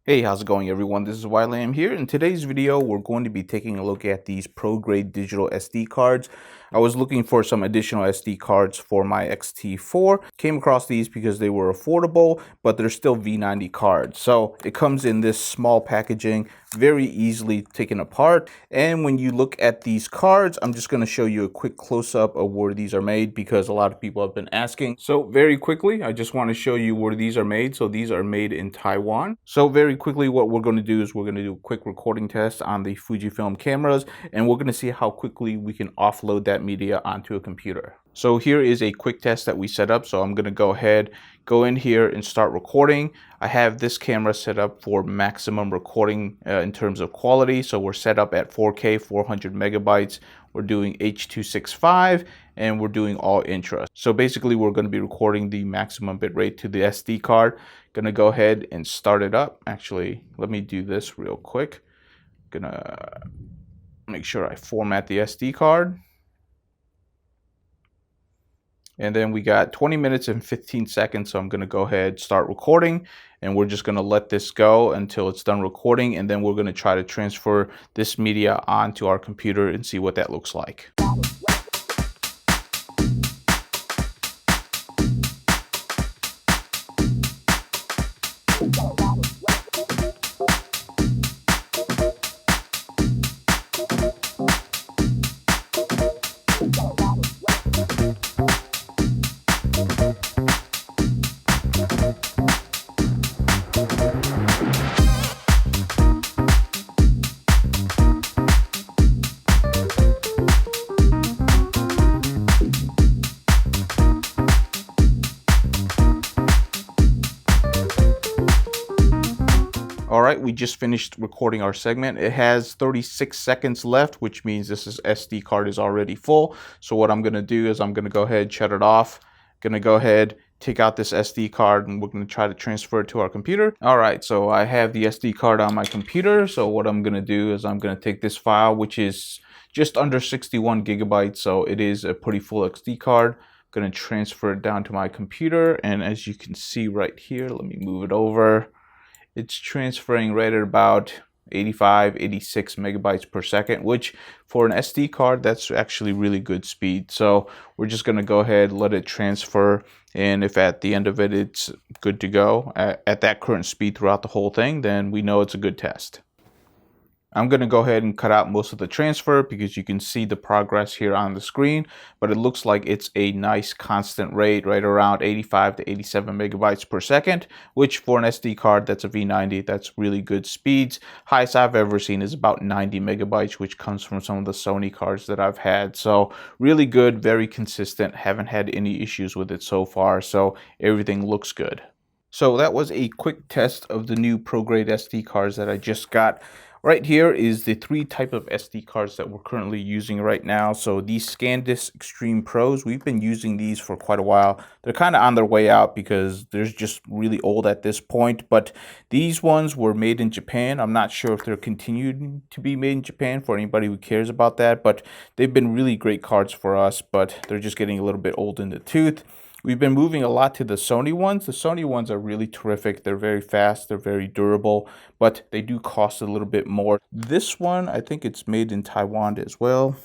Hey, how's it going everyone? This is YLAM here. In today's video, we're going to be taking a look at these ProGrade digital SD cards. I was looking for some additional SD cards for my XT4. Came across these because they were affordable, but they're still V90 cards. So it comes in this small packaging, very easily taken apart. And when you look at these cards, I'm just going to show you a quick close-up of where these are made because a lot of people have been asking. So very quickly, I just want to show you where these are made. So these are made in Taiwan. So very quickly, what we're going to do is we're going to do a quick recording test on the Fujifilm cameras, and we're going to see how quickly we can offload that media onto a computer. So here is a quick test that we set up. So I'm going to go in here and start recording. I have this camera set up for maximum recording in terms of quality. So we're set up at 4K, 400 megabytes. We're doing H.265 and we're doing all intra. So basically we're going to be recording the maximum bitrate to the SD card. Going to go ahead and start it up. Actually, let me do this real quick. Gonna make sure I format the SD card. And then we got 20 minutes and 15 seconds. So I'm going to go ahead, start recording, and we're just going to let this go until it's done recording. And then we're going to try to transfer this media onto our computer and see what that looks like. All right, we just finished recording our segment. It has 36 seconds left, which means this SD card is already full. So what I'm going to do is I'm going to go ahead, shut it off. Going to go ahead, take out this SD card, and we're going to try to transfer it to our computer. All right, so I have the SD card on my computer. So what I'm going to do is I'm going to take this file, which is just under 61 gigabytes. So it is a pretty full SD card. I'm going to transfer it down to my computer. And as you can see right here, let me move it over. It's transferring right at about 85, 86 megabytes per second, which for an SD card, that's actually really good speed. So we're just going to go ahead, let it transfer. And if at the end of it, it's good to go at that current speed throughout the whole thing, then we know it's a good test. I'm going to go ahead and cut out most of the transfer because you can see the progress here on the screen, but it looks like it's a nice constant rate right around 85 to 87 megabytes per second, which for an SD card that's a V90, that's really good speeds. Highest I've ever seen is about 90 megabytes, which comes from some of the Sony cards that I've had. So really good, very consistent, haven't had any issues with it so far, so everything looks good. So that was a quick test of the new ProGrade SD cards that I just got. Right here is the three type of SD cards that we're currently using right now. So these SanDisk Extreme Pros, we've been using these for quite a while. They're kind of on their way out because they're just really old at this point. But these ones were made in Japan. I'm not sure if they're continuing to be made in Japan for anybody who cares about that. But they've been really great cards for us, but they're just getting a little bit old in the tooth. We've been moving a lot to the Sony ones. The Sony ones are really terrific. They're very fast, they're very durable, but they do cost a little bit more. This one, I think it's made in Taiwan as well.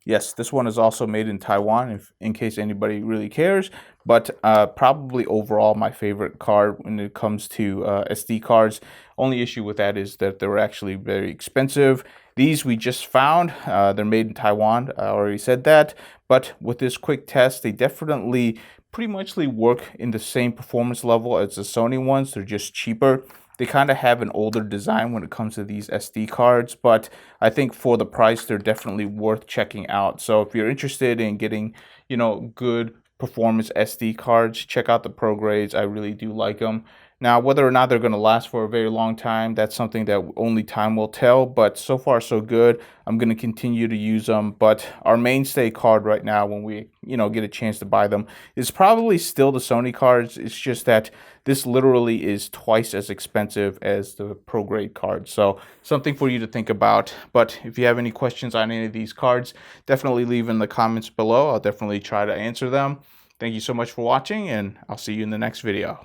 Yes, this one is also made in Taiwan, in case anybody really cares. But probably overall my favorite card when it comes to SD cards. Only issue with that is that they're actually very expensive. These we just found. They're made in Taiwan. I already said that. But with this quick test, they definitely pretty much work in the same performance level as the Sony ones. They're just cheaper. They kind of have an older design when it comes to these SD cards, but I think for the price, they're definitely worth checking out. So if you're interested in getting, good performance SD cards, check out the ProGrades. I really do like them. Now, whether or not they're going to last for a very long time, that's something that only time will tell, but so far so good. I'm going to continue to use them, but our mainstay card right now when we, get a chance to buy them is probably still the Sony cards. It's just that this literally is twice as expensive as the ProGrade card. So something for you to think about. But if you have any questions on any of these cards, definitely leave in the comments below. I'll definitely try to answer them. Thank you so much for watching, and I'll see you in the next video.